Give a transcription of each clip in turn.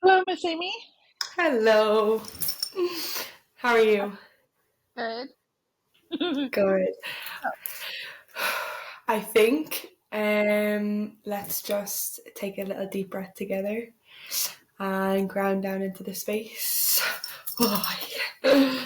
Hello, Miss Amy. Hello. How are you? Good. Good. I think let's just take a little deep breath together and ground down into the space. Oh, yeah.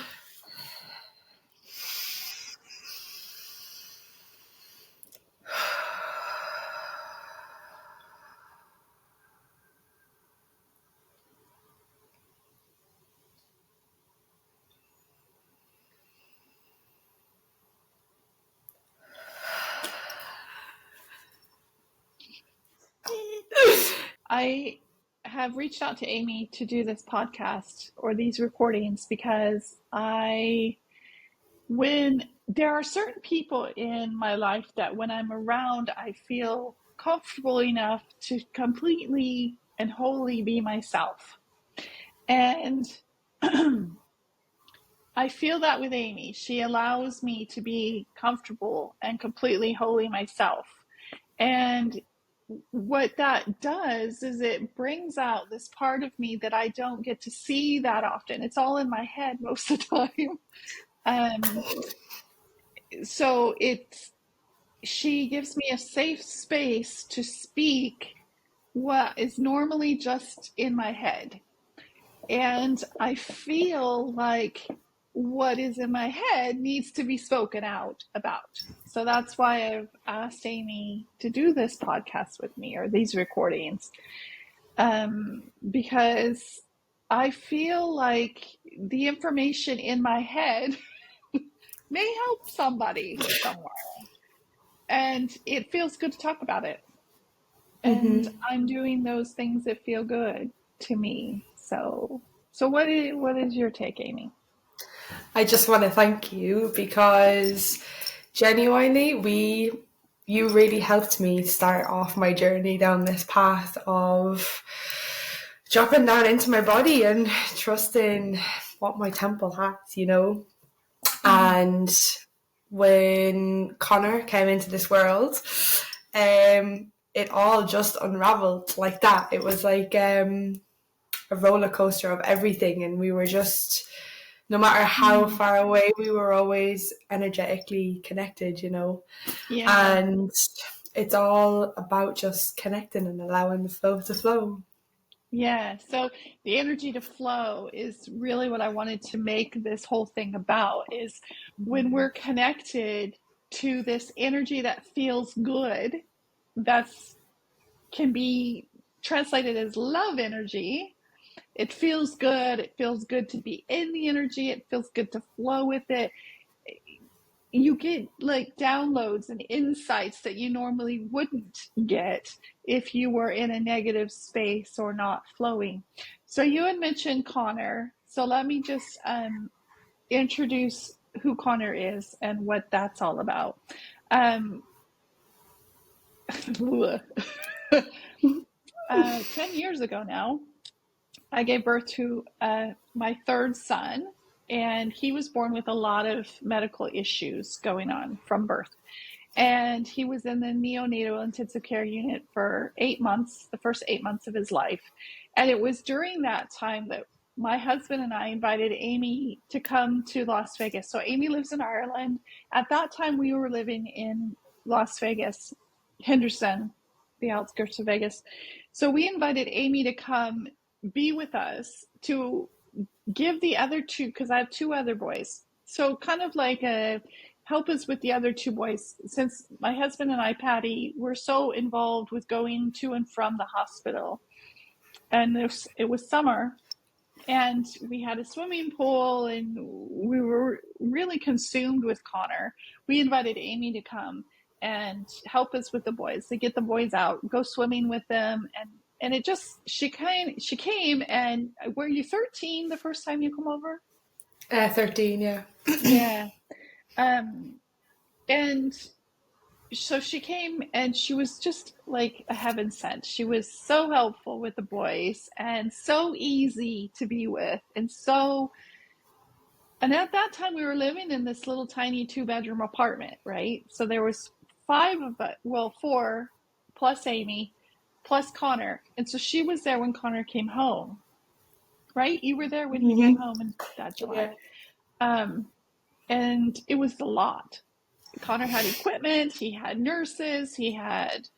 I have reached out to Amy to do this podcast or these recordings because when there are certain people in my life that when I'm around, I feel comfortable enough to completely and wholly be myself. And I feel that with Amy. She allows me to be comfortable and completely wholly myself. And what that does is it brings out this part of me that I don't get to see that often. It's all in my head most of the time. Um, so she gives me a safe space to speak what is normally just in my head. And I feel like what is in my head needs to be spoken out about. So that's why I've asked Amy to do this podcast with me or these recordings, because I feel like the information in my head may help somebody somewhere. And it feels good to talk about it. And I'm doing those things that feel good to me. So what is your take, Amy? I just want to thank you because genuinely, you really helped me start off my journey down this path of dropping down into my body and trusting what my temple has. And when Connor came into this world, it all just unraveled like that. It was like a roller coaster of everything, and we were just, no matter how far away, we were always energetically connected. Yeah. And it's all about just connecting and allowing the flow to flow. Yeah. So the energy to flow is really what I wanted to make this whole thing about, is when we're connected to this energy that feels good, that's can be translated as love energy. It feels good. It feels good to be in the energy. It feels good to flow with it. You get like downloads and insights that you normally wouldn't get if you were in a negative space or not flowing. So you had mentioned Connor. So let me just introduce who Connor is and what that's all about. Um, 10 years ago now, I gave birth to my third son, and he was born with a lot of medical issues going on from birth. And he was in the neonatal intensive care unit for 8 months, the first 8 months of his life. And it was during that time that my husband and I invited Amy to come to Las Vegas. So Amy lives in Ireland. At that time, we were living in Las Vegas, Henderson, the outskirts of Vegas. So we invited Amy to come be with us to give the other two, because I have two other boys. So kind of like help us with the other two boys, since my husband and I, Patty, were so involved with going to and from the hospital. And it was summer, and we had a swimming pool, and we were really consumed with Connor. We invited Amy to come and help us with the boys, to get the boys out, go swimming with them. And it just, she came. And were you 13 the first time you come over? 13, yeah. Yeah. And so she came, and she was just like a heaven sent. She was so helpful with the boys and so easy to be with. And at that time we were living in this little tiny 2-bedroom apartment, right? So there was 5 of us, well, 4 plus Amy plus Connor. And so she was there when Connor came home. right? You were there when he came home in that July. Yeah. And it was a lot. Connor had equipment, he had nurses, he had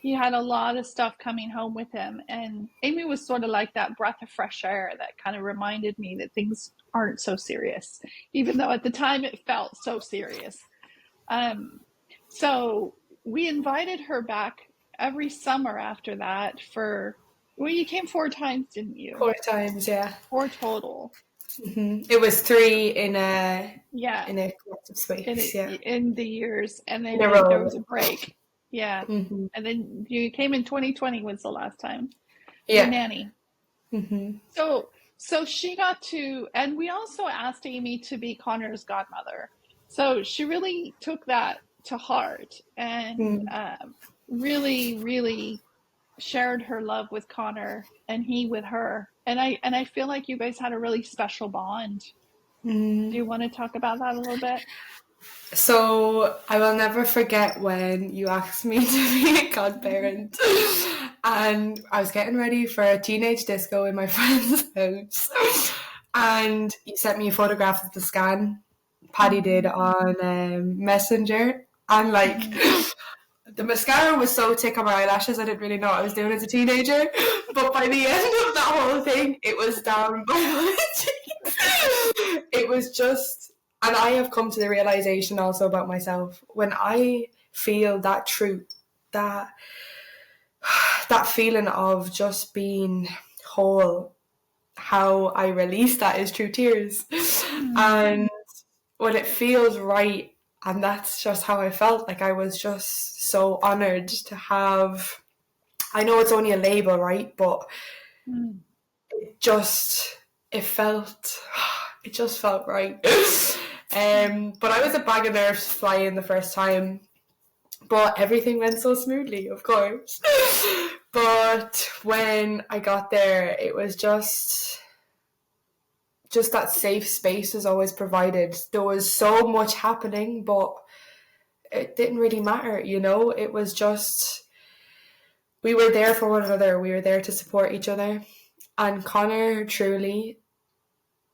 a lot of stuff coming home with him. And Amy was sort of like that breath of fresh air that kind of reminded me that things aren't so serious, even though at the time it felt so serious. So we invited her back every summer after that you came 4 times, didn't you? 4 times, yeah. 4 total. It was 3 in a Yeah. collective space, in the years, and then there was a break. Yeah. And then you came in 2020 was the last time. Your nanny. So she got to, and we also asked Amy to be Connor's godmother. So she really took that to heart and really, really shared her love with Connor and he with her. And I feel like you guys had a really special bond. Do you want to talk about that a little bit? So I will never forget when you asked me to be a godparent, and I was getting ready for a teenage disco in my friend's house, and you sent me a photograph of the scan Paddy did on Messenger, and like the mascara was so thick on my eyelashes I didn't really know what I was doing as a teenager, but by the end of that whole thing it was down by my cheeks. It was just, and I have come to the realization also about myself, when I feel that truth, that feeling of just being whole, how I release that is through tears. And when it feels right, and that's just how I felt. Like I was just so honored to have, I know it's only a label, right? But it just felt right. But I was a bag of nerves flying the first time, but everything went so smoothly, of course. But when I got there, it was just that safe space was always provided. There was so much happening, but it didn't really matter, you know? It was just, we were there for one another. We were there to support each other. And Connor, truly,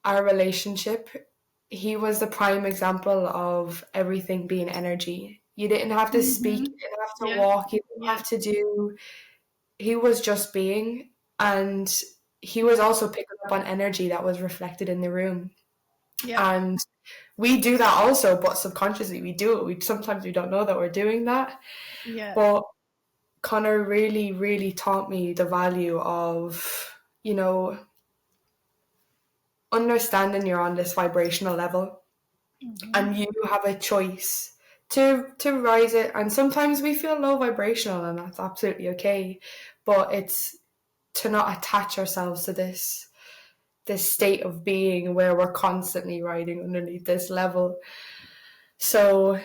our relationship, he was the prime example of everything being energy. You didn't have to speak, you didn't have to walk, you didn't have to do. He was just being, and he was also picking up on energy that was reflected in the room. And we do that also, but subconsciously we do it. Sometimes we don't know that we're doing that. But Connor really, really taught me the value of, you know, understanding you're on this vibrational level and you have a choice to rise it. And sometimes we feel low vibrational, and that's absolutely okay. But it's to not attach ourselves to this state of being where we're constantly riding underneath this level. So,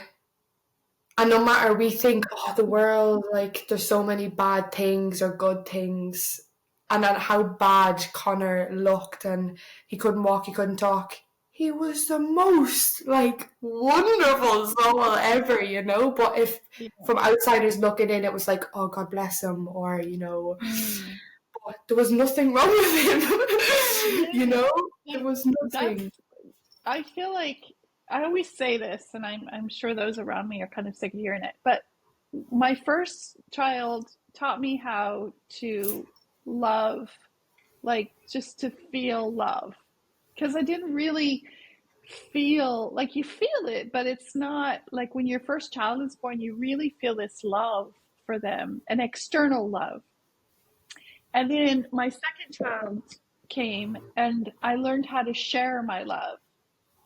and no matter, we think, oh, the world, like there's so many bad things or good things, and then how bad Connor looked, and he couldn't walk, he couldn't talk. He was the most like wonderful soul ever, you know. But if from outsiders looking in, it was like, oh, God bless him, or you know, but there was nothing wrong with him. You know, there was nothing. I feel like I always say this, and I'm sure those around me are kind of sick of hearing it, but my first child taught me how to love, like just to feel love, because I didn't really feel like, you feel it, but it's not like when your first child is born, you really feel this love for them, an external love. And then my second child came and I learned how to share my love.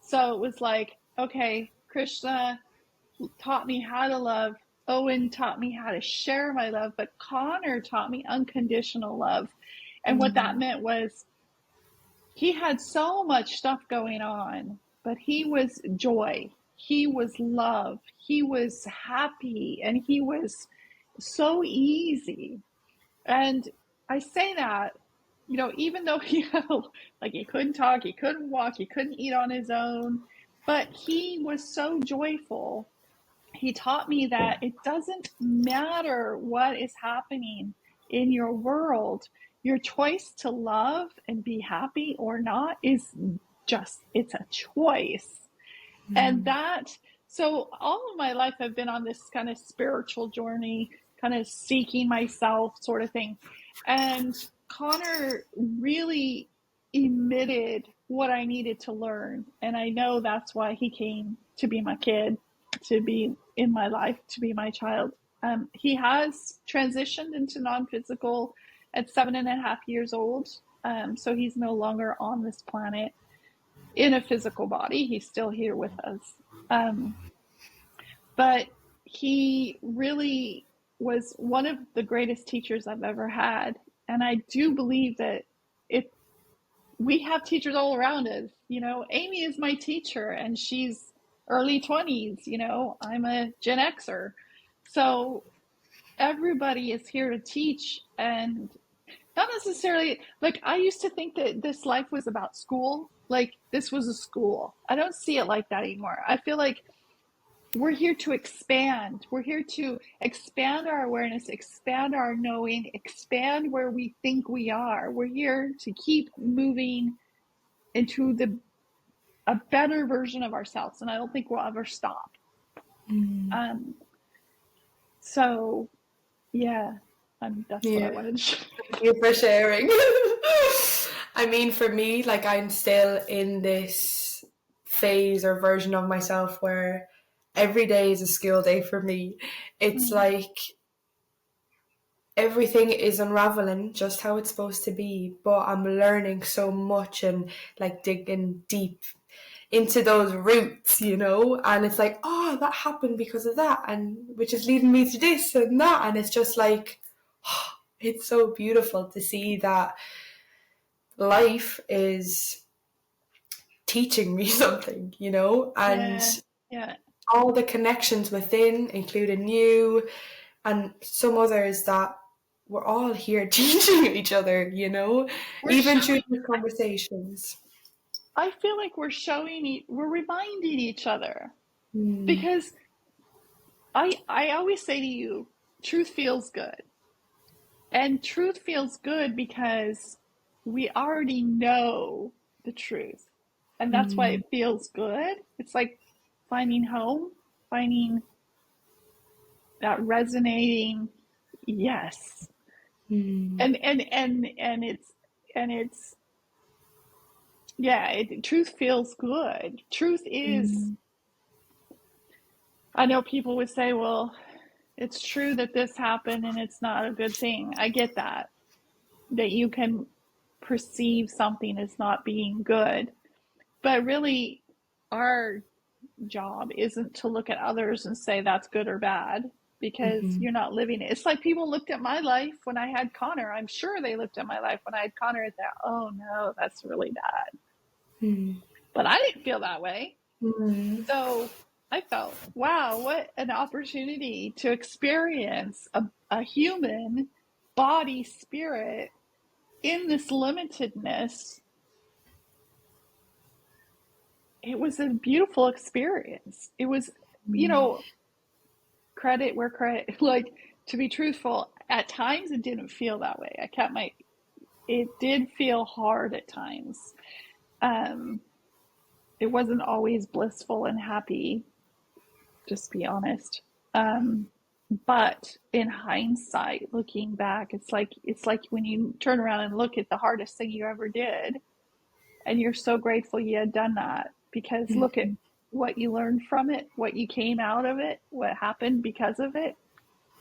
So it was like, okay, Krishna taught me how to love. Owen taught me how to share my love, but Connor taught me unconditional love. And what that meant was he had so much stuff going on, but he was joy. He was love. He was happy, and he was so easy. And I say that, you know, even though like he couldn't talk, he couldn't walk, he couldn't eat on his own, but he was so joyful. He taught me that it doesn't matter what is happening in your world. your choice to love and be happy or not is just, it's a choice. And so all of my life I've been on this kind of spiritual journey, kind of seeking myself sort of thing. And Connor really emitted what I needed to learn. And I know that's why he came to be my kid, to be in my life, to be my child. He has transitioned into non-physical at 7.5 years old. So he's no longer on this planet in a physical body. He's still here with us. But he really was one of the greatest teachers I've ever had. And I do believe that we have teachers all around us. Amy is my teacher and she's early 20s. I'm a Gen Xer. So everybody is here to teach, and not necessarily, like, I used to think that this life was about school. Like, this was a school. I don't see it like that anymore. I feel like we're here to expand. We're here to expand our awareness, expand our knowing, expand where we think we are. We're here to keep moving into a better version of ourselves. And I don't think we'll ever stop. So yeah, that's what I wanted to share. Thank you for sharing. I mean, for me, like, I'm still in this phase or version of myself where every day is a school day for me. It's like everything is unraveling just how it's supposed to be, but I'm learning so much and like digging deep into those roots, and it's like, oh, that happened because of that, and which is leading me to this and that, and it's just like, oh, it's so beautiful to see that life is teaching me something, and all the connections within, including you and some others, that we're all here teaching each other, even through these conversations. I feel like we're reminding each other, because I always say to you, truth feels good. And truth feels good because we already know the truth. And that's why it feels good. It's like finding home, finding that resonating yes. And it's truth feels good. Truth is, I know people would say, well, it's true that this happened and it's not a good thing. I get that you can perceive something as not being good. But really, our job isn't to look at others and say that's good or bad, because you're not living it. It's like people looked at my life when I had Connor. I'm sure they looked at my life when I had Connor and thought, oh no, that's really bad. But I didn't feel that way. So I felt, wow, what an opportunity to experience a human body, spirit in this limitedness. It was a beautiful experience. It was, credit where credit, like, to be truthful, at times it didn't feel that way. It did feel hard at times. It wasn't always blissful and happy, just be honest. But in hindsight, looking back, it's like when you turn around and look at the hardest thing you ever did, and you're so grateful you had done that, because look at what you learned from it, what you came out of it, what happened because of it.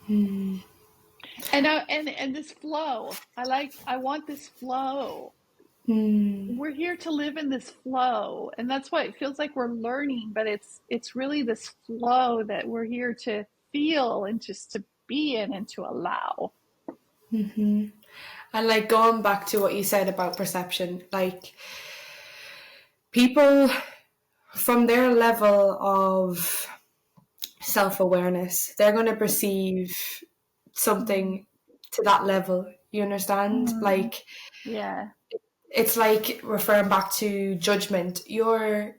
And this flow, I want this flow. We're here to live in this flow, and that's why it feels like we're learning, but it's really this flow that we're here to feel and just to be in and to allow. And like, going back to what you said about perception, like, people from their level of self-awareness, they're going to perceive something to that level, you understand? Like, it's like referring back to judgment. You're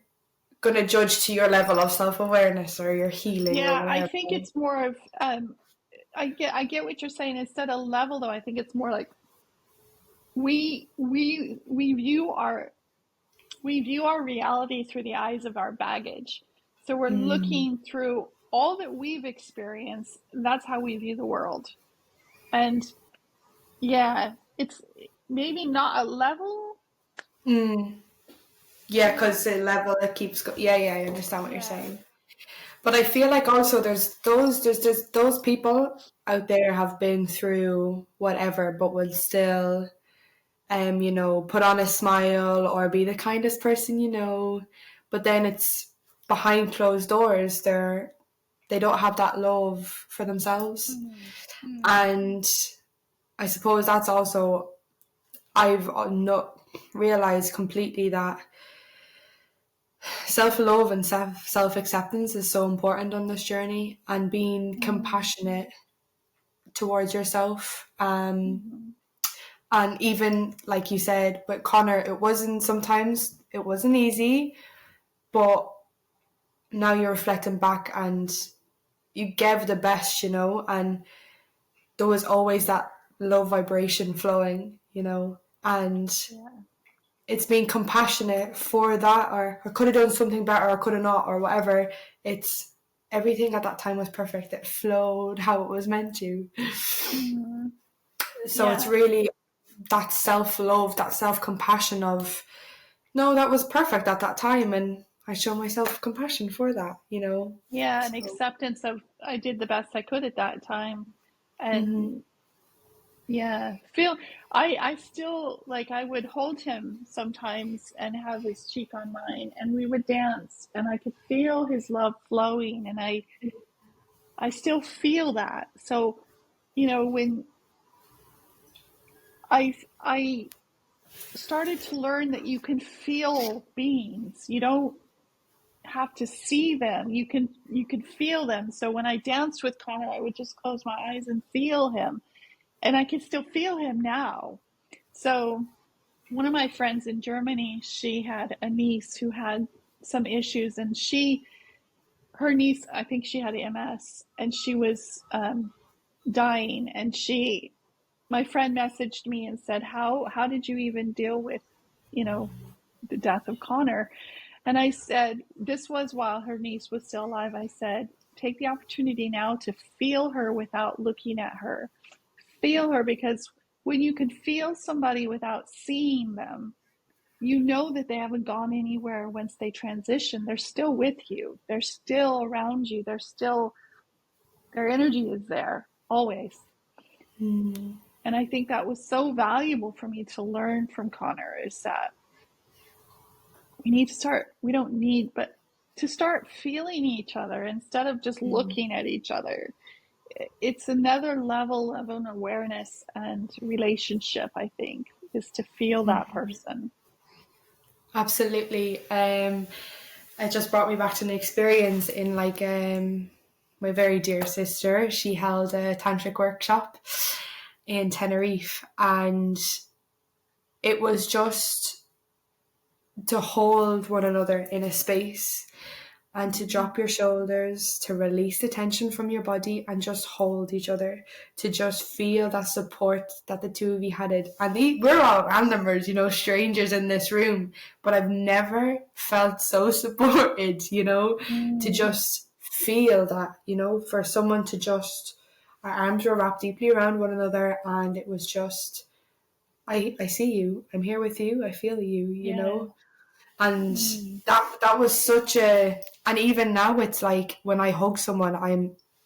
going to judge to your level of self-awareness or your healing. I think it's more of I get what you're saying. Instead of level, though, I think it's more like we view our reality through the eyes of our baggage. So we're looking through all that we've experienced. That's how we view the world. And yeah, it's maybe not a level. Yeah, because the level that keeps going. Yeah, I understand what you're Yeah. saying. But I feel like also there's those people out there have been through whatever, but will still, put on a smile or be the kindest person, But then it's behind closed doors. They don't have that love for themselves, and I suppose that's also I've not realized completely that self-love and self-acceptance is so important on this journey, and being compassionate towards yourself. And even like you said with Connor, sometimes it wasn't easy, but now you're reflecting back and you gave the best, and there was always that love vibration flowing, and it's being compassionate for that, or I could have done something better, or could have not, or whatever. It's everything at that time was perfect. It flowed how it was meant to. So it's really that self-love, that self-compassion of, no, that was perfect at that time, and I show myself compassion for that, Yeah, an acceptance of I did the best I could at that time. And I still, like, I would hold him sometimes and have his cheek on mine, and we would dance, and I could feel his love flowing, and I still feel that. So, when I started to learn that you can feel beings, you don't have to see them, you can feel them. So when I danced with Connor, I would just close my eyes and feel him, and I can still feel him now. So one of my friends in Germany, she had a niece who had some issues, and her niece, I think she had MS, and she was dying, and my friend messaged me and said, how did you even deal with, the death of Connor? And I said, this was while her niece was still alive. I said, take the opportunity now to feel her without looking at her. Feel her, because when you can feel somebody without seeing them, you know that they haven't gone anywhere once they transition. They're still with you. They're still around you. Their energy is there always. And I think that was so valuable for me to learn from Connor, is that to start feeling each other instead of just looking at each other. It's another level of an awareness and relationship, I think, is to feel that person. Absolutely. It just brought me back to an experience in my very dear sister. She held a tantric workshop in Tenerife, and it was just to hold one another in a space and to drop your shoulders, to release the tension from your body and just hold each other, to just feel that support that the two of you had. And we're all randomers, strangers in this room, but I've never felt so supported, to just feel that, for someone to just, our arms were wrapped deeply around one another, and it was just, I see you, I'm here with you, I feel you, you know. And that was such and even now it's like when I hug someone,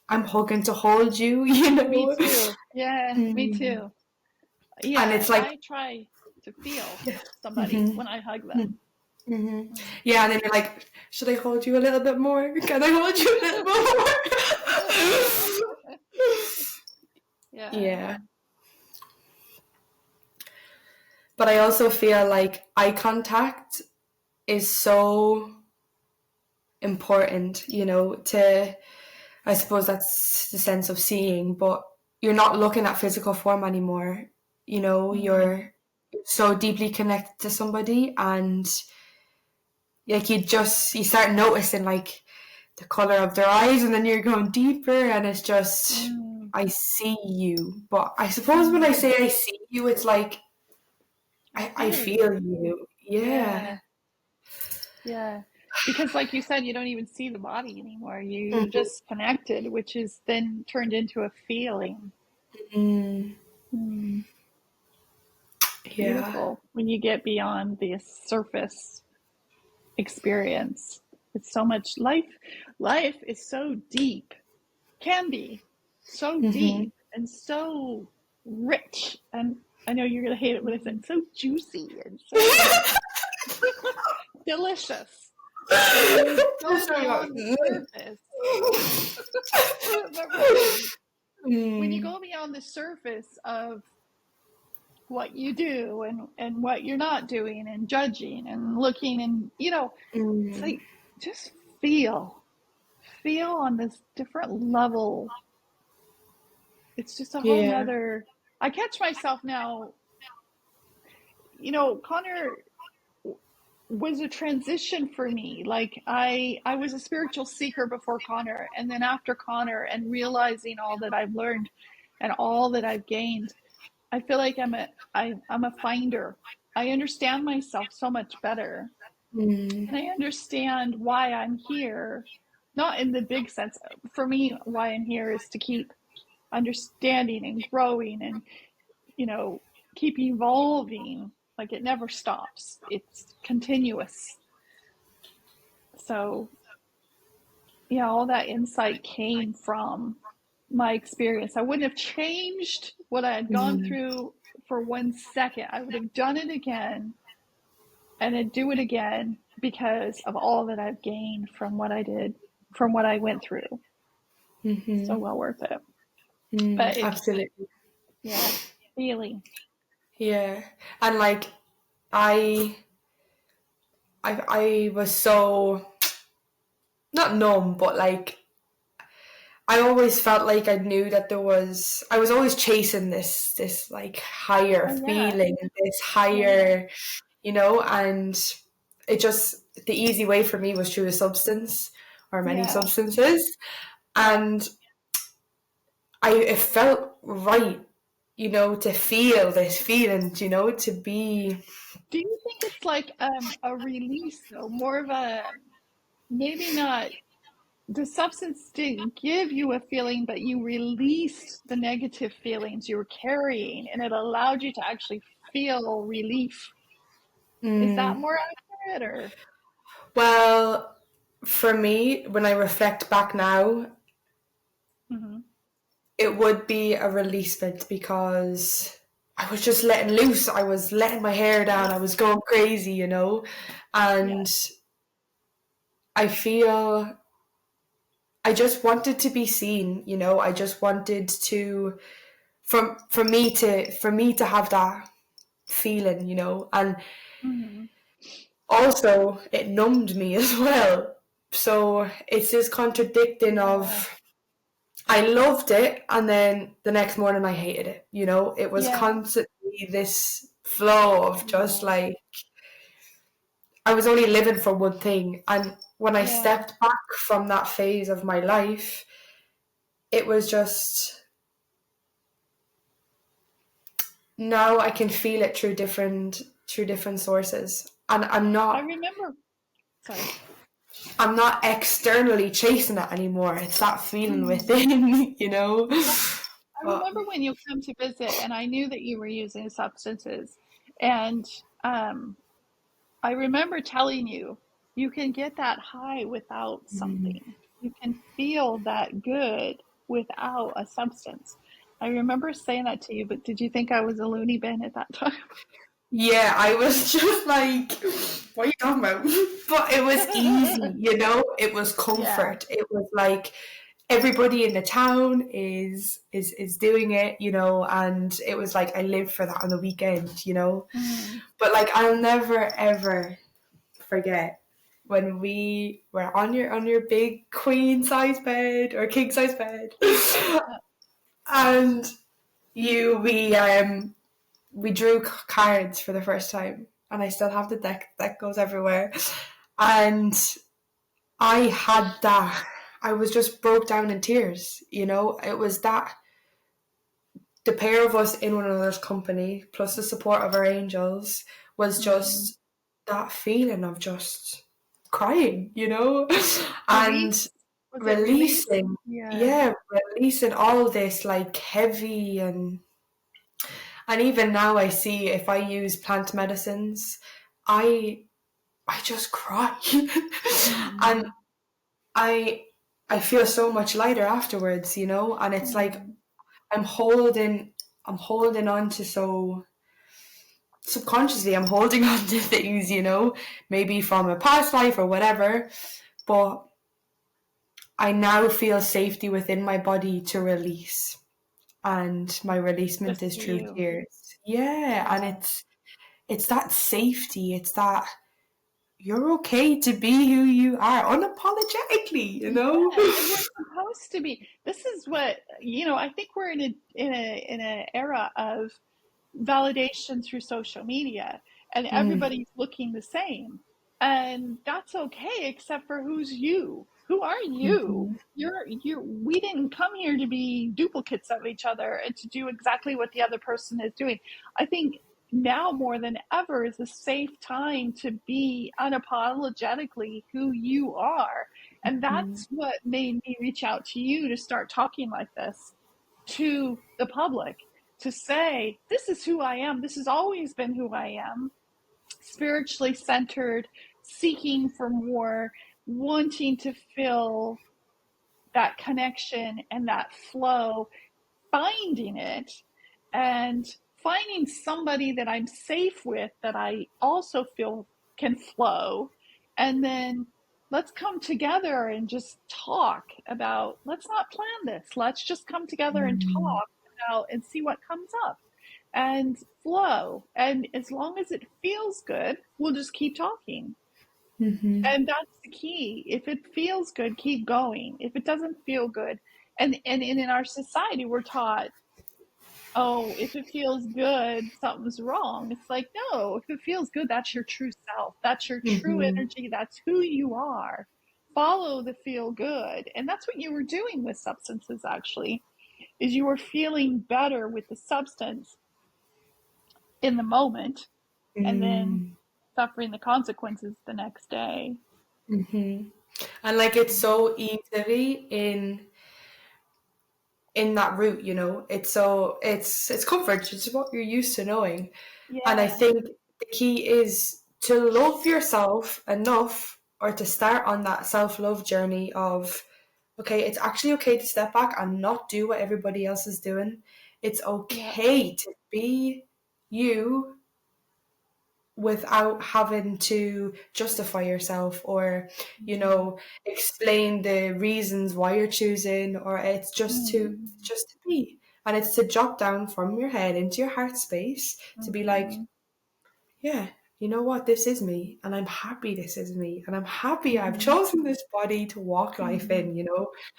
I'm hugging to hold you, Me too. Yeah, me too. Yeah, and it's like, I try to feel somebody when I hug them. Yeah, and then you're like, should I hold you a little bit more? Can I hold you a little bit more? Yeah. But I also feel like eye contact is so important, to, I suppose that's the sense of seeing, but you're not looking at physical form anymore. You're so deeply connected to somebody, and like you start noticing like the color of their eyes, and then you're going deeper, and it's just, I see you. But I suppose when I say I see you, it's like I feel you. Yeah. Yeah. Yeah. Because like you said, you don't even see the body anymore. You're Mhm. just connected, which is then turned into a feeling. Mm. Mm, Yeah. beautiful when you get beyond the surface experience. It's so much life is so deep, can be so Mm-hmm. deep and so rich. And I know you're gonna hate it when I said so juicy and so delicious. But when you go beyond the surface, remember me, when you Mm. go beyond the surface of what you do and what you're not doing and judging and looking and it's Mm. like just feel on this different level. It's just a whole Yeah. nother. I catch myself now, Connor was a transition for me. Like I was a spiritual seeker before Connor, and then after Connor and realizing all that I've learned and all that I've gained, I feel like I'm a finder. I understand myself so much better, Mm. and I understand why I'm here. Not in the big sense. For me, why I'm here is to keep understanding and growing and keep evolving. Like it never stops. It's continuous. So yeah, all that insight came from my experience. I wouldn't have changed what I had gone Mm. through for 1 second. I would have done it again and then do it again because of all that I've gained from what I did, from what I went through. So Mm-hmm. well worth it. Mm. But Absolutely. yeah, feeling. Yeah. And like I I was so not numb, but like I always felt like I knew that I was always chasing this like higher Oh yeah, feeling, this yeah, higher, and it just the easy way for me was through a substance or many yeah. substances. Yeah. And it felt right, to feel this feeling, to be. Do you think it's like a release though? More of a maybe not the substance didn't give you a feeling, but you released the negative feelings you were carrying and it allowed you to actually feel relief. Is that Mm, more accurate or? well, for me, when I reflect back now, Mhm. it would be a releasement because I was just letting loose. I was letting my hair down. Yeah. I was going crazy, Yeah. and I feel I just wanted to be seen, I just wanted to for me to have that feeling, and Mhm. also it numbed me as well. So it's this contradicting Yeah. of I loved it and then the next morning I hated it. It was Yeah. constantly this flow of just Yeah. like I was only living for one thing. And when I Yeah. stepped back from that phase of my life, it was just now I can feel it through different sources. And I remember, sorry. I'm not externally chasing it anymore. It's that feeling Mhm. within, Yeah. I But remember when you come to visit and I knew that you were using substances and um I remember telling you, you can get that high without something. You can feel that good without a substance. I remember saying that to you, but did you think I was a loony bin at that time? yeah, I was just like, what are you talking about? But it was easy, It was Yeah. comfort. It was like everybody in the town is doing it, and it was like I lived for that on the weekend. Mm. But like I'll never ever forget when we were on your big queen size bed or king size bed, Yeah. and we drew cards for the first time, and I still have the deck that goes everywhere. And I had that. I was just broke down in tears. It was that the pair of us in one another's company, plus the support of our angels, was Mm-hmm. just that feeling of just crying, and Release? Was it release? releasing, Yeah. yeah, releasing all this like heavy and even now I see if I use plant medicines, I I just cry, Mm-hmm. and I I feel so much lighter afterwards, and it's like Mm-hmm. I'm holding I'm holding on to so subconsciously I'm holding on to things, maybe from a past life or whatever, but I now feel safety within my body to release. And my releasement Just is be through you. tears. Yeah, and Yeah. it's that safety, it's that you're okay to be who you are unapologetically, Yes, and we're supposed to be. This is what, I think we're in an era of validation through social media, and Mm, everybody's looking the same. And that's okay, except for who's you. Who are you? mhm, We didn't come here to be duplicates of each other and to do exactly what the other person is doing. I think now more than ever is a safe time to be unapologetically who you are. And mhm, that's what made me reach out to you to start talking like this to the public, to say, this is who I am. This has always been who I am. Spiritually centered, seeking for more, wanting to feel that connection and that flow, finding it, and finding somebody that I'm safe with, that I also feel can flow. And then let's come together and just talk about, let's not plan this. Let's just come together and mhm, talk about and see what comes up and flow. And as long as it feels good, we'll just keep talking. mhm, And that's the key. If it feels good, keep going. If it doesn't feel good, and in our society, we're taught, oh, if it feels good, something's wrong. It's like, no, if it feels good, that's your true self. That's your true mhm, energy. That's who you are. Follow the feel good. And that's what you were doing with substances, actually, is you were feeling better with the substance in the moment and then mm, suffering the consequences the next day. mhm. And like it's so easily in that route, it's comfort, it's what you're used to knowing. And I Yeah. think the key is to love yourself enough or to start on that self-love journey of, okay, it's actually okay to step back and not do what everybody else is doing. It's Yeah. okay to be you without having to justify yourself or Mm-hmm. explain the reasons why you're choosing, or it's just to be, and it's to drop down from your head into your heart space to be like, Mm-hmm. yeah, you know what, this is me and I'm happy this is me and I'm happy I've Mm-hmm. chosen this body to walk life Mm-hmm. in.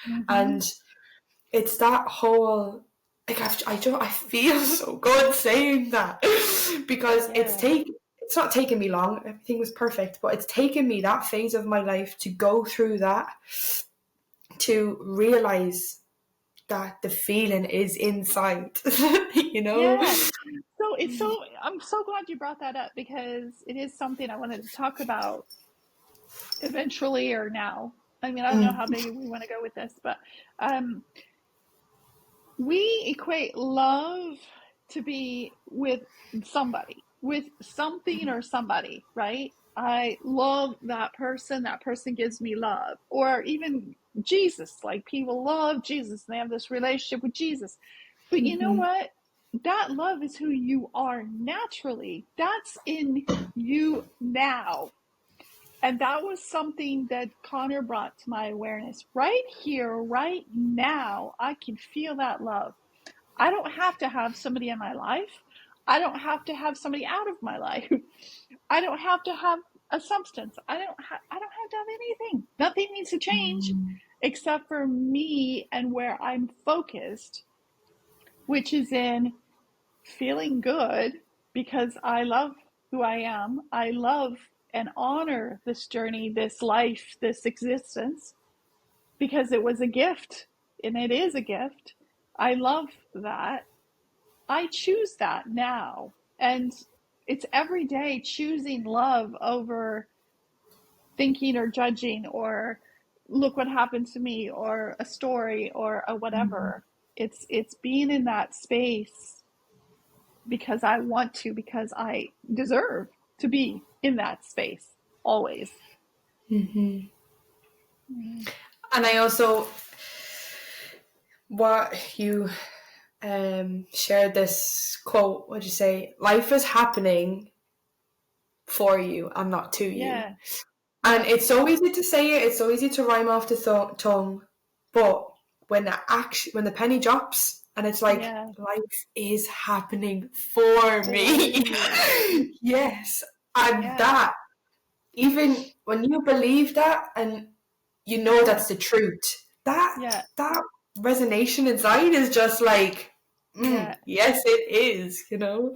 Mm-hmm. And it's that whole, like I feel so good saying that because Yeah. it's not taken me long. Everything was perfect, but it's taken me that phase of my life to go through that, to realize that the feeling is inside. you know. Yeah. So I'm so glad you brought that up, because it is something I wanted to talk about eventually, or now. I mean, I don't know how Mm, big we want to go with this, but um, we equate love to be with somebody, with something or somebody, right? I love that person. That person gives me love. Or even Jesus, like people love Jesus and they have this relationship with Jesus. But you know mhm, what? That love is who you are naturally. That's in you now. And that was something that Connor brought to my awareness. Right here, right now, I can feel that love. I don't have to have somebody in my life. I don't have to have somebody out of my life. I don't have to have a substance. I don't have to have anything. Nothing needs to change mm, except for me and where I'm focused, which is in feeling good, because I love who I am. I love and honor this journey, this life, this existence, because it was a gift and it is a gift. I love that. I choose that now. And it's every day choosing love over thinking or judging or look what happened to me or a story or a whatever. It's being in that space because I want to, because I deserve to be in that space always. And I also, what you shared this quote, what'd you say? Life is happening for you and not to you. Yeah. And it's so easy to say it, it's so easy to rhyme off the tongue, but when the penny drops and it's like, life is happening for me. Yes. And that, even when you believe that and you know that's the truth, that resonation inside is just like, yes, it is, you know?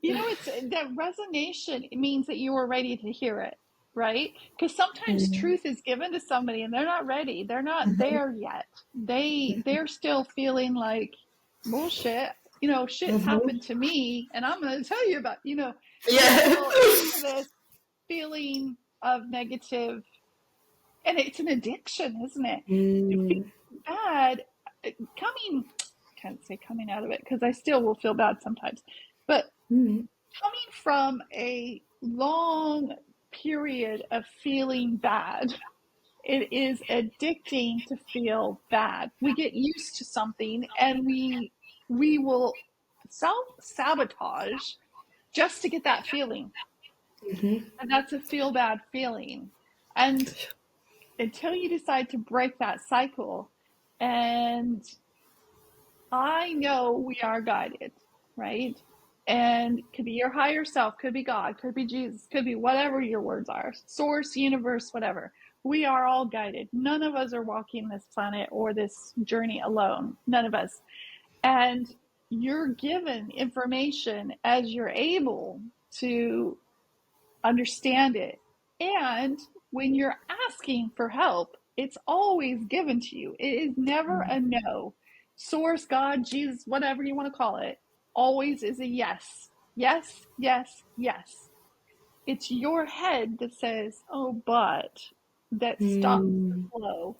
It's that resonation. It means that you are ready to hear it, right? Because sometimes truth is given to somebody and they're not ready. They're not there yet. They're still feeling like bullshit. Shit's happened to me, and I'm going to tell you about. Still into this feeling of negative, and it's an addiction, isn't it? You feel bad can't say coming out of it because I still will feel bad sometimes, but coming from a long period of feeling bad, it is addicting to feel bad. We get used to something and we will self-sabotage just to get that feeling. And that's a feel bad feeling. And until you decide to break that cycle, and I know we are guided, right? And could be your higher self, could be God, could be Jesus, could be whatever your words are, source, universe, whatever. We are all guided. None of us are walking this planet or this journey alone. None of us. And you're given information as you're able to understand it. And when you're asking for help, it's always given to you. It is never a no. Source, God, Jesus, whatever you want to call it, always is a yes. Yes, yes, yes. It's your head that says, oh, but, that stops the flow.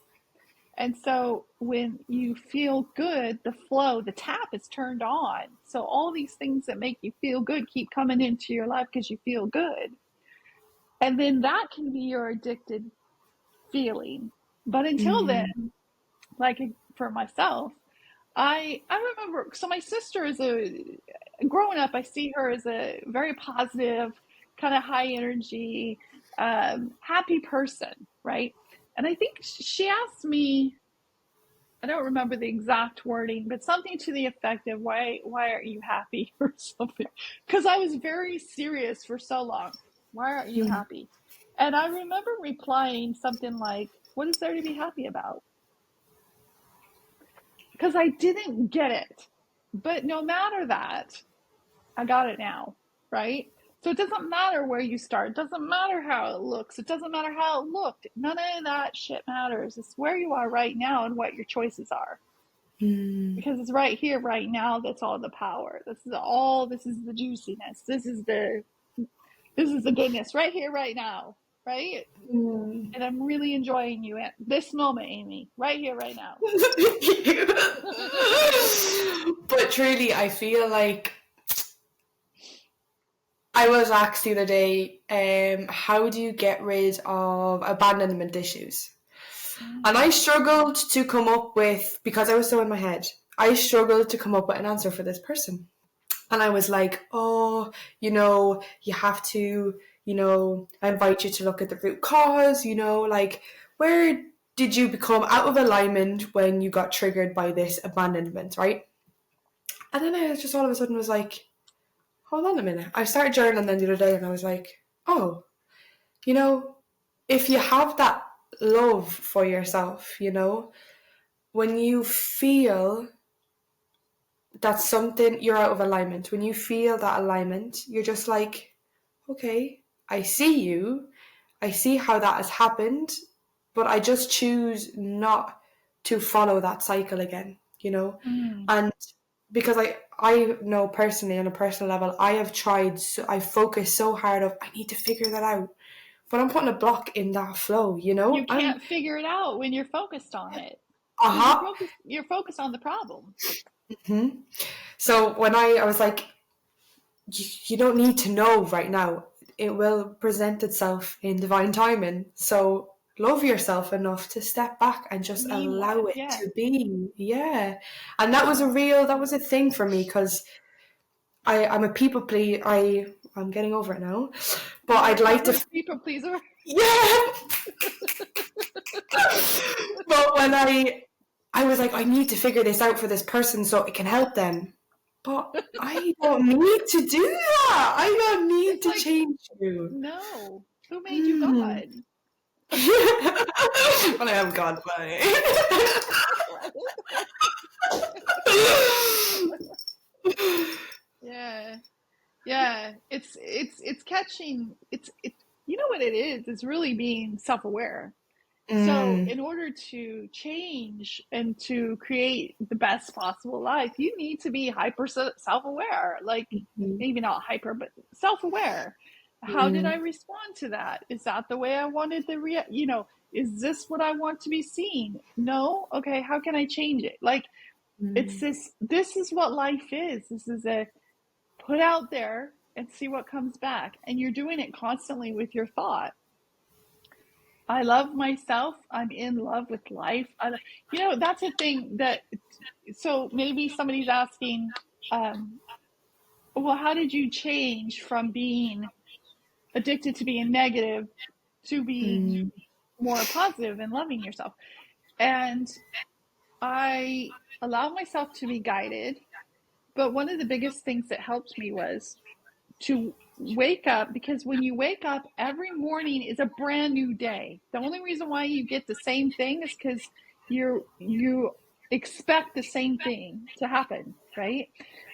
And so when you feel good, the flow, the tap is turned on. So all these things that make you feel good keep coming into your life because you feel good. And then that can be your addicted feeling. But until then, like for myself, I remember, so my sister is growing up, I see her as a very positive, kind of high energy, happy person, right? And I think she asked me, I don't remember the exact wording, but something to the effect of why aren't you happy or something? Because I was very serious for so long. Why aren't you happy? And I remember replying something like, what is there to be happy about? Because I didn't get it. But no matter that, I got it now, right? So it doesn't matter where you start. It doesn't matter how it looks. It doesn't matter how it looked. None of that shit matters. It's where you are right now and what your choices are. Because it's right here, right now, that's all the power. This is the juiciness. This is the goodness right here, right now, right? And I'm really enjoying you at this moment, Amy, right here, right now. But truly, I feel like I was asked the other day, how do you get rid of abandonment issues? And I struggled to come up with, because I was so in my head, I struggled to come up with an answer for this person. And I was like, you have to, I invite you to look at the root cause, like, where did you become out of alignment when you got triggered by this abandonment, right? And then I just all of a sudden was like, hold on a minute. I started journaling then the other day and I was like, if you have that love for yourself, when you feel that something, you're out of alignment, when you feel that alignment, you're just like, okay, I see you, I see how that has happened, but I just choose not to follow that cycle again, and because I know personally on a personal level, I focused so hard of I need to figure that out, but I'm putting a block in that flow, you know. You can't figure it out when you're focused on it. Uh-huh. You're focused on the problem. Mm-hmm. So when I was like, you don't need to know right now. It will present itself in divine timing. So love yourself enough to step back and just allow it to be. Yeah. And that was a thing for me, because I'm a people pleaser. I'm getting over it now, but I'd like to people pleaser. Yeah. But when I was like, I need to figure this out for this person so it can help them. But I don't need to do that. I don't need to change you. No. Who made you God? Well, I am God, Yeah. It's catching. It's you know what it is? It's really being self-aware. So in order to change and to create the best possible life, you need to be hyper self-aware. Like maybe not hyper, but self-aware. How did I respond to that? Is that the way I wanted to is this what I want to be seen? No? Okay, how can I change it? Like it's this is what life is. This is a put out there and see what comes back. And you're doing it constantly with your thought. I love myself. I'm in love with life. That's a thing that, so maybe somebody's asking, well, how did you change from being addicted to being negative to being more positive and loving yourself? And I allowed myself to be guided. But one of the biggest things that helped me was to wake up, because when you wake up, every morning is a brand new day. The only reason why you get the same thing is because you expect the same thing to happen, right?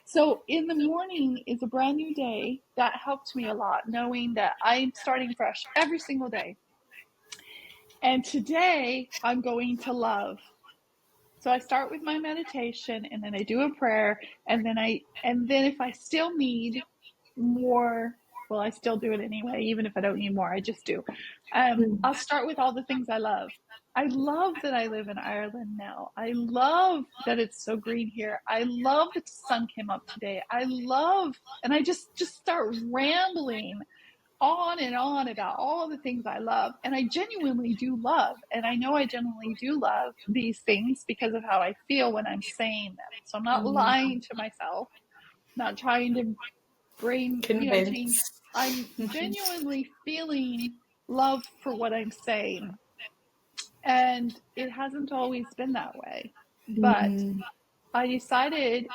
So in the morning is a brand new day. That helped me a lot, knowing that I'm starting fresh every single day. And today I'm going to love. So I start with my meditation, and then I do a prayer, and then if I still need more, well, I still do it anyway, even if I don't need more, I just do. I'll start with all the things I love. I love that I live in Ireland now. I love that it's so green here. I love that the sun came up today. And I just start rambling on and on about all the things I love. And I genuinely do love. And I know I genuinely do love these things because of how I feel when I'm saying them. So I'm not lying to myself, not trying to change. I'm genuinely feeling love for what I'm saying. And it hasn't always been that way. But I decided,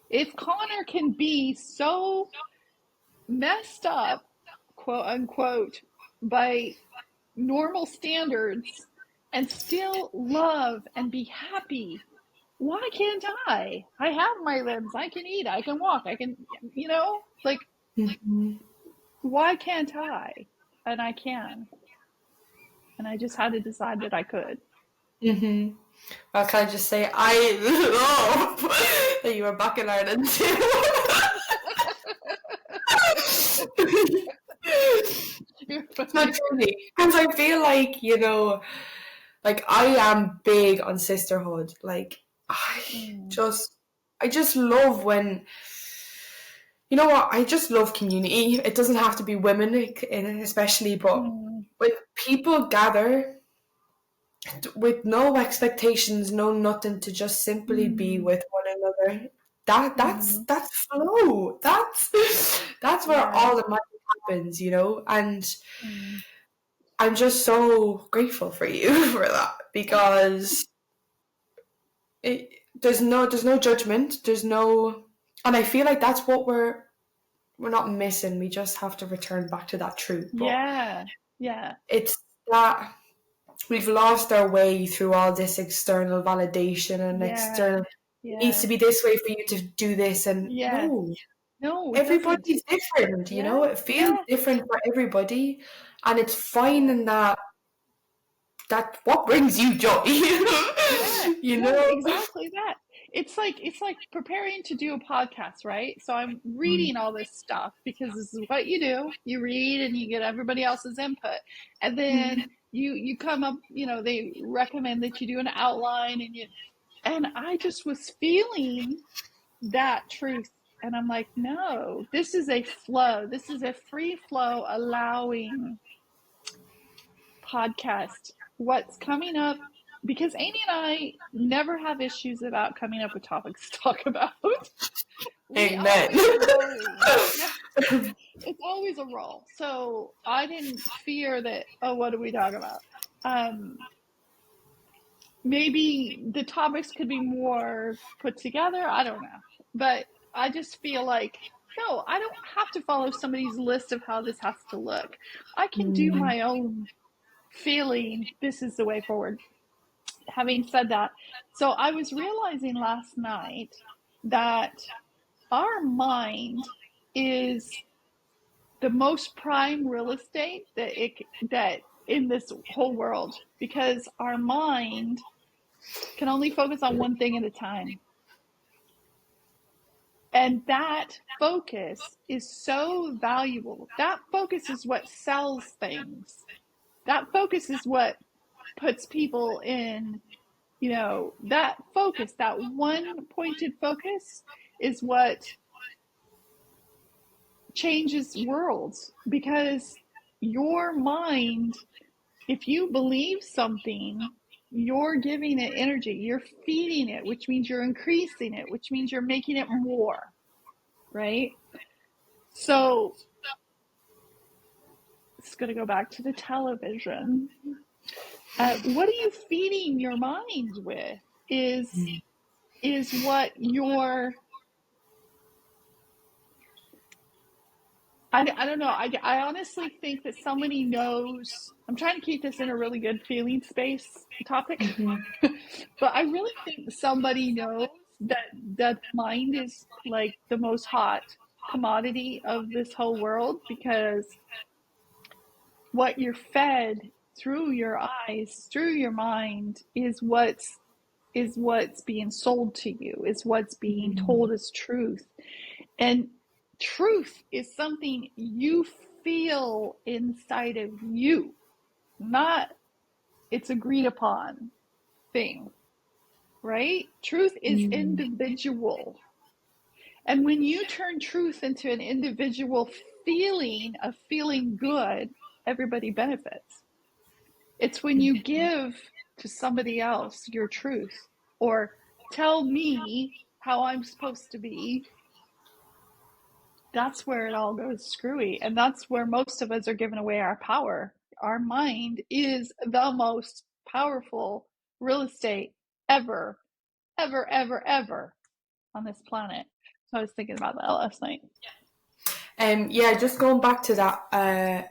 if Connor can be so messed up, quote unquote, by normal standards and still love and be happy, why can't I? I have my limbs. I can eat. I can walk. I can, why can't I? And I can. And I just had to decide that I could. Well, can I just say, I love that you were back in Ireland too. Not truly, because I feel like, I am big on sisterhood. Like, I just love when, you know what, I just love community. It doesn't have to be women especially, but when people gather with no expectations, no nothing, to just simply be with one another, that's flow. That's where all the magic happens, and I'm just so grateful for you for that, because there's no judgment, and I feel like that's what we're not missing. We just have to return back to that truth. But it's that we've lost our way through all this external validation and external. It needs to be this way for you to do this, and no, everybody's different. It feels different for everybody, and it's finding that what brings you joy. Exactly that. it's like preparing to do a podcast, right? So I'm reading all this stuff because this is what you do. You read and you get everybody else's input. And then you come up, they recommend that you do an outline and I just was feeling that truth. And I'm like, no, this is a flow. This is a free flow, allowing podcast. What's coming up, because Amy and I never have issues about coming up with topics to talk about. Amen. It's always a roll. So I didn't fear that, what do we talk about? Maybe the topics could be more put together. I don't know. But I just feel like, no, I don't have to follow somebody's list of how this has to look. I can do my own feeling. This is the way forward. Having said that, so I was realizing last night that our mind is the most prime real estate that in this whole world, because our mind can only focus on one thing at a time. And that focus is so valuable. That focus is what sells things. That focus is what puts people in, that focus, that one pointed focus is what changes worlds. Because your mind, if you believe something, you're giving it energy, you're feeding it, which means you're increasing it, which means you're making it more, right? So it's going to go back to the television. What are you feeding your mind with is what your, I don't know. I honestly think that somebody knows. I'm trying to keep this in a really good feeling space topic, but I really think somebody knows that mind is like the most hot commodity of this whole world, because what you're fed through your eyes, through your mind, is what's being sold to you, is what's being told as truth. And truth is something you feel inside of you, not it's agreed upon thing, right? Truth is individual. And when you turn truth into an individual feeling of feeling good, everybody benefits. It's when you give to somebody else your truth, or tell me how I'm supposed to be, that's where it all goes screwy. And that's where most of us are giving away our power. Our mind is the most powerful real estate ever on this planet. So I was thinking about that last night. Just going back to that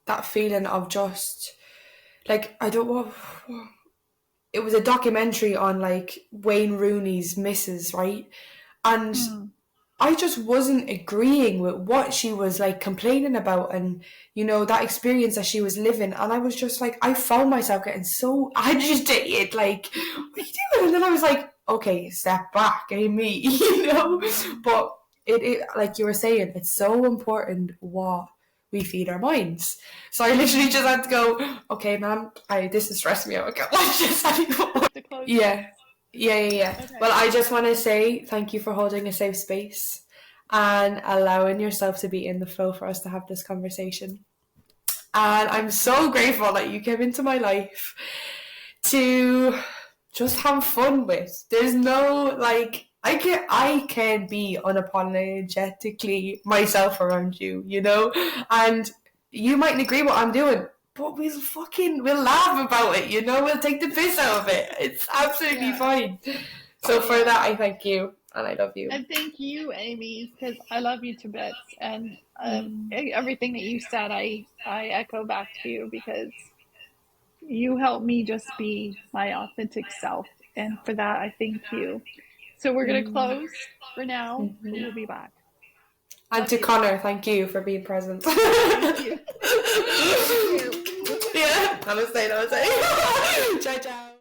that feeling of just like, it was a documentary on like Wayne Rooney's missus, right? And I just wasn't agreeing with what she was like complaining about, and that experience that she was living. And I was just like, I found myself getting so agitated, like, what are you doing? And then I was like, okay, step back, Amy, But it like you were saying, it's so important what we feed our minds. So I literally just had to go, okay, ma'am, this is stressing me out. Okay, Yeah. Okay. Well, I just want to say thank you for holding a safe space and allowing yourself to be in the flow for us to have this conversation. And I'm so grateful that you came into my life to just have fun with. There's no, like, I can be unapologetically myself around you, and you mightn't agree what I'm doing, but we'll laugh about it, we'll take the piss out of it. It's absolutely fine. So for that, I thank you, and I love you. And thank you, Amy, because I love you to bits, and everything that you said, I echo back to you, because you help me just be my authentic self, and for that, I thank you. So we're going to close for now. We'll be back. And to Connor, thank you for being present. Thank you. Yeah, namaste. Ciao, ciao.